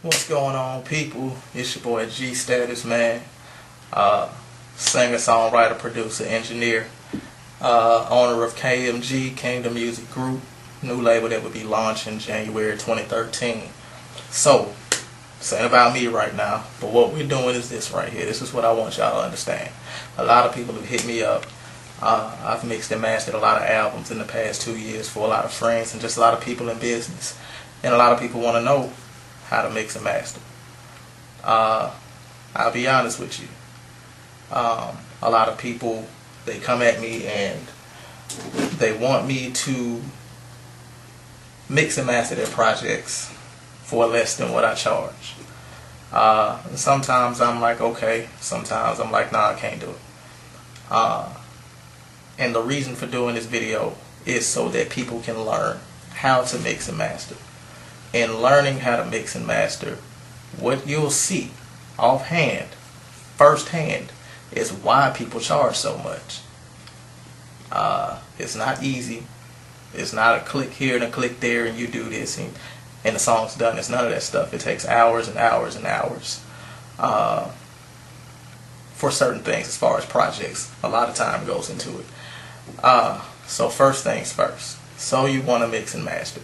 What's going on, people? It's your boy G Status, man. Singer, songwriter, producer, engineer, owner of KMG, Kingdom Music Group, new label that will be launching January 2013. So, this ain't about me right now, but what we're doing is this right here. This is what I want y'all to understand. A lot of people have hit me up. I've mixed and mastered a lot of albums in the past 2 years for a lot of friends and just a lot of people in business. And a lot of people want to know how to mix and master. I'll be honest with you. A lot of people, they come at me and they want me to mix and master their projects for less than what I charge. Sometimes I'm like, okay. Sometimes I'm like, nah, I can't do it. And the reason for doing this video is so that people can learn how to mix and master. In learning how to mix and master, what you'll see offhand, firsthand, is why people charge so much. It's not easy. It's not a click here and a click there and you do this and the song's done. It's none of that stuff. It takes hours and hours and hours for certain things as far as projects. A lot of time goes into it. So first things first. So you want to mix and master.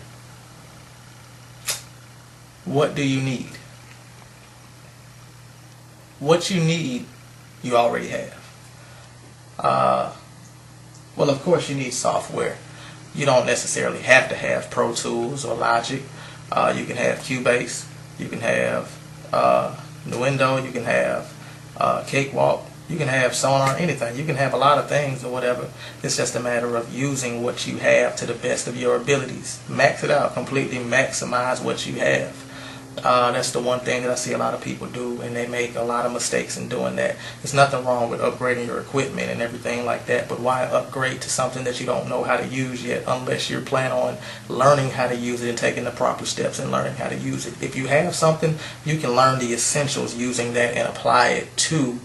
What do you need? What you need, you already have. Well, of course you need software. You don't necessarily have to have Pro Tools or Logic. You can have Cubase. You can have Nuendo. You can have Cakewalk. You can have Sonar, anything. You can have a lot of things or whatever. It's just a matter of using what you have to the best of your abilities. Max it out. Completely maximize what you have. That's the one thing that I see a lot of people do, and they make a lot of mistakes in doing that. There's nothing wrong with upgrading your equipment and everything like that, but why upgrade to something that you don't know how to use yet unless you're planning on learning how to use it and taking the proper steps and learning how to use it. If you have something, you can learn the essentials using that and apply it to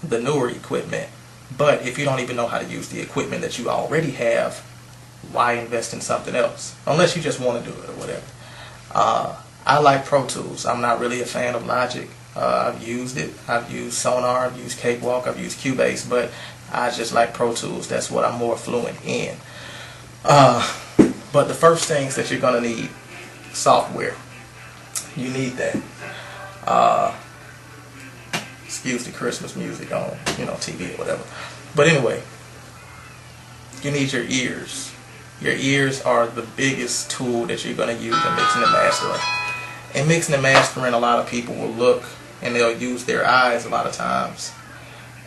the newer equipment. But if you don't even know how to use the equipment that you already have, why invest in something else? Unless you just want to do it or whatever. I like Pro Tools. I'm not really a fan of Logic. I've used it. I've used Sonar. I've used Cakewalk. I've used Cubase. But I just like Pro Tools. That's what I'm more fluent in. But the first things that you're going to need, software. You need that. Excuse the Christmas music on, TV or whatever. But anyway, you need your ears. Your ears are the biggest tool that you're going to use in mixing and mastering. In mixing and mastering, a lot of people will look and they'll use their eyes a lot of times.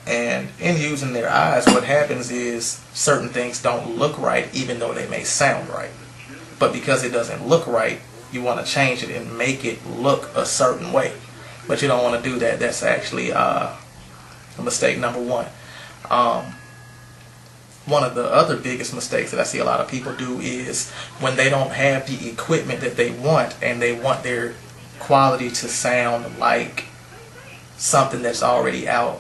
And in using their eyes, what happens is certain things don't look right even though they may sound right. But because it doesn't look right, you want to change it and make it look a certain way. But you don't want to do that. That's actually mistake number one. One of the other biggest mistakes that I see a lot of people do is when they don't have the equipment that they want and they want their quality to sound like something that's already out,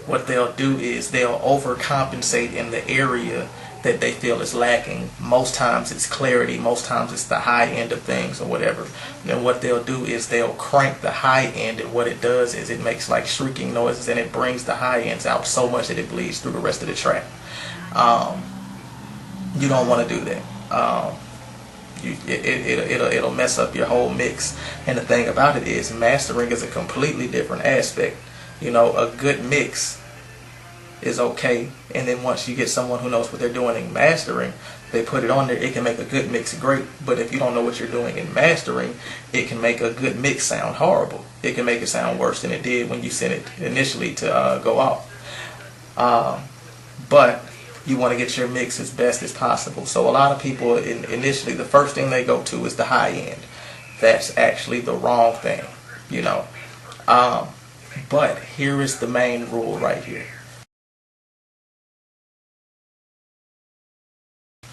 what they'll do is they'll overcompensate in the area that they feel is lacking. Most times it's clarity, most times it's the high end of things or whatever. Then what they'll do is they'll crank the high end, and what it does is it makes like shrieking noises and it brings the high ends out so much that it bleeds through the rest of the track. You don't want to do that. It'll mess up your whole mix. And the thing about it is, mastering is a completely different aspect. A good mix is okay, and then once you get someone who knows what they're doing in mastering, they put it on there, it can make a good mix great. But if you don't know what you're doing in mastering, it can make a good mix sound horrible. It can make it sound worse than it did when you sent it initially to go off. But you want to get your mix as best as possible. So a lot of people initially, the first thing they go to is the high end. That's actually the wrong thing, But here is the main rule right here.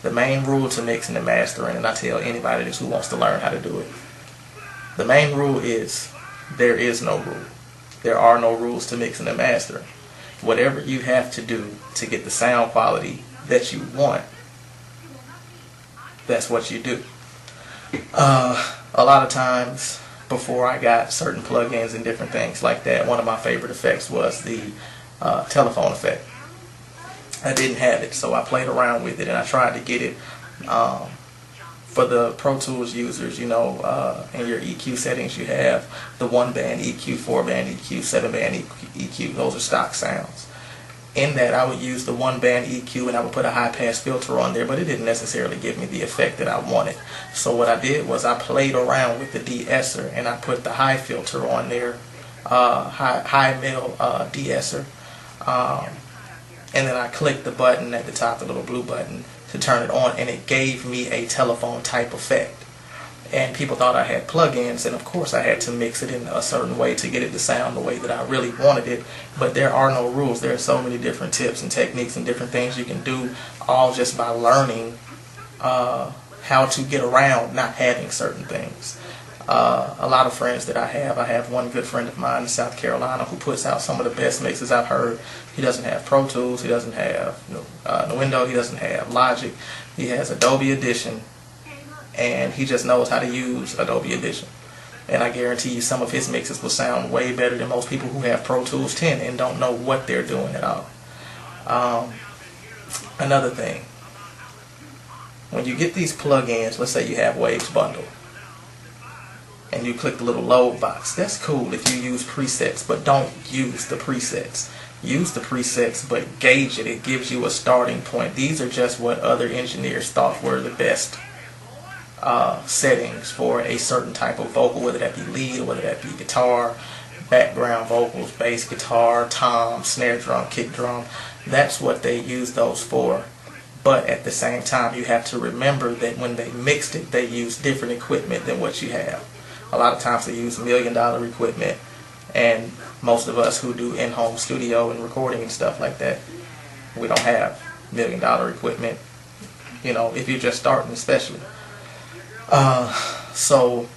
The main rule to mixing and mastering, and I tell anybody this who wants to learn how to do it. The main rule is there is no rule. There are no rules to mixing and mastering. Whatever you have to do to get the sound quality that you want, that's what you do. A lot of times before I got certain plugins and different things like that. One of my favorite effects was the telephone effect. I didn't have it, so I played around with it and I tried to get it. For the Pro Tools users, in your EQ settings you have the 1-band EQ, 4-band EQ, 7-band EQ. Those are stock sounds. In that, I would use the 1-band EQ and I would put a high-pass filter on there, but it didn't necessarily give me the effect that I wanted. So what I did was I played around with the de-esser and I put the high filter on there, high mil de-esser, and then I clicked the button at the top, the little blue button, to turn it on, and it gave me a telephone type effect. And people thought I had plugins, and of course I had to mix it in a certain way to get it to sound the way that I really wanted it. But there are no rules. There are so many different tips and techniques and different things you can do, all just by learning how to get around not having certain things. A lot of friends that I have one good friend of mine in South Carolina who puts out some of the best mixes I've heard. He doesn't have Pro Tools, he doesn't have Nuendo, he doesn't have Logic, he has Adobe Audition, and he just knows how to use Adobe Audition. And I guarantee you some of his mixes will sound way better than most people who have Pro Tools 10 and don't know what they're doing at all. Another thing, when you get these plugins, let's say you have Waves Bundle, and you click the little load box, that's cool if you use presets, but don't use the presets. Use the presets, but gauge it. It gives you a starting point. These are just what other engineers thought were the best settings for a certain type of vocal, whether that be lead or whether that be guitar, background vocals, bass guitar, tom, snare drum, kick drum. That's what they use those for. But at the same time, you have to remember that when they mixed it, they used different equipment than what you have. A lot of times they use $1 million equipment, and most of us who do in-home studio and recording and stuff like that, we don't have $1 million equipment, if you're just starting especially. So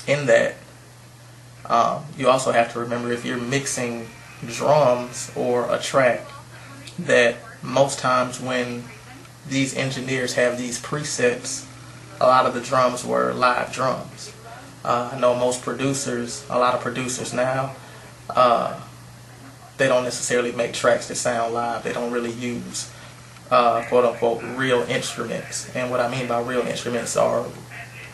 in that, you also have to remember if you're mixing drums or a track, that most times when these engineers have these presets, a lot of the drums were live drums. I know most producers, a lot of producers now, they don't necessarily make tracks that sound live. They don't really use quote-unquote real instruments. And what I mean by real instruments are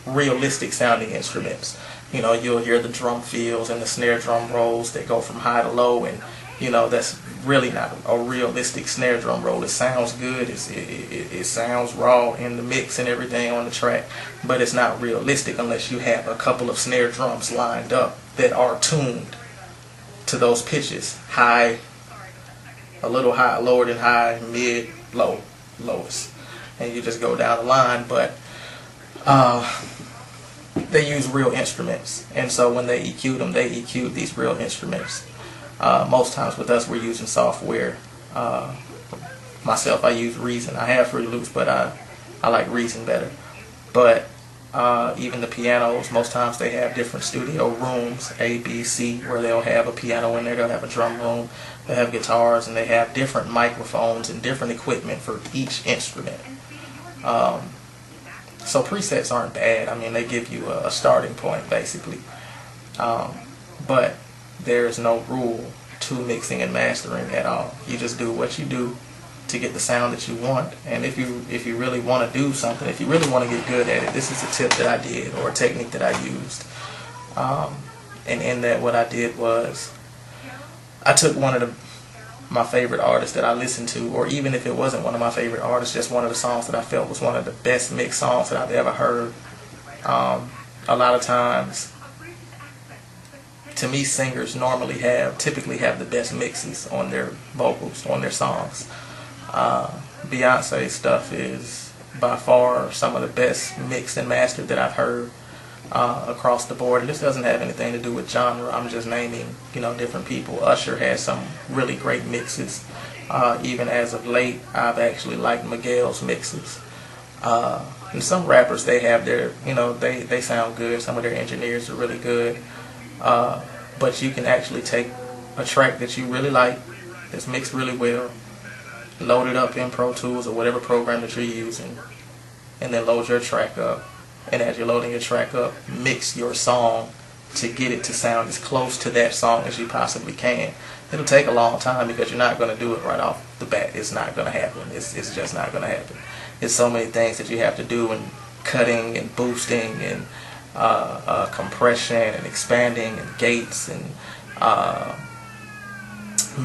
realistic sounding instruments. You'll hear the drum fills and the snare drum rolls that go from high to low, and that's really not a realistic snare drum roll. It sounds good, it sounds raw in the mix and everything on the track, but it's not realistic unless you have a couple of snare drums lined up that are tuned to those pitches, high, a little high, lower than high, mid, low, lowest, and you just go down the line. But they use real instruments, and so when they EQ'd them, they EQ'd these real instruments. Most times with us, we're using software. Myself, I use Reason. I have Fruity Loops, but I like Reason better. But even the pianos, most times they have different studio rooms, A, B, C, where they'll have a piano in there, they'll have a drum room, they'll have guitars, and they have different microphones and different equipment for each instrument. So presets aren't bad. I mean, they give you a starting point, basically. But there's no rule to mixing and mastering at all. You just do what you do to get the sound that you want. And if you really want to do something, if you really want to get good at it, this is a tip that I did, or a technique that I used. And in that, what I did was I took one of my favorite artists that I listened to, or even if it wasn't one of my favorite artists, just one of the songs that I felt was one of the best mixed songs that I've ever heard. A lot of times, to me, singers typically have the best mixes on their vocals, on their songs. Beyonce's stuff is by far some of the best mixed and mastered that I've heard across the board. And this doesn't have anything to do with genre. I'm just naming, different people. Usher has some really great mixes. Even as of late, I've actually liked Miguel's mixes. And some rappers, they have their, they sound good. Some of their engineers are really good. But you can actually take a track that you really like, that's mixed really well, load it up in Pro Tools or whatever program that you're using, and then load your track up and as you're loading your track up, mix your song to get it to sound as close to that song as you possibly can. It'll take a long time because you're not going to do it right off the bat. It's not going to happen. It's just not going to happen. There's so many things that you have to do, and cutting and boosting and compression and expanding and gates and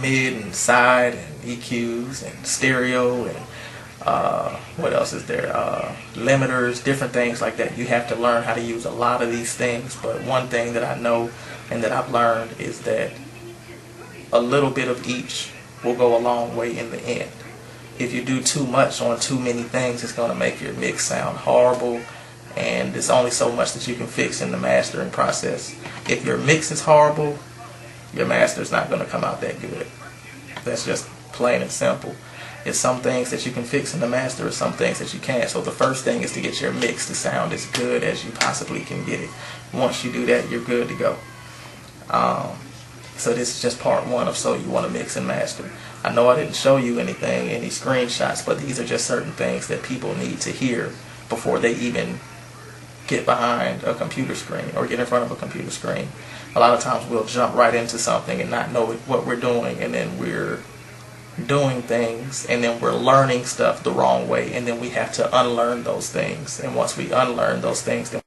mid and side and EQs and stereo and what else is there? Limiters, different things like that. You have to learn how to use a lot of these things. But one thing that I know and that I've learned is that a little bit of each will go a long way in the end. If you do too much on too many things, it's going to make your mix sound horrible, and there's only so much that you can fix in the mastering process. If your mix is horrible, your master's not going to come out that good. That's just plain and simple. It's some things that you can fix in the master, or some things that you can't. So the first thing is to get your mix to sound as good as you possibly can get it. Once you do that, you're good to go. So this is just part one of So You Want to Mix and Master. I know I didn't show you any screenshots, but these are just certain things that people need to hear before they even get behind a computer screen or get in front of a computer screen. A lot of times we'll jump right into something and not know what we're doing, and then we're doing things, and then we're learning stuff the wrong way, and then we have to unlearn those things. And once we unlearn those things, then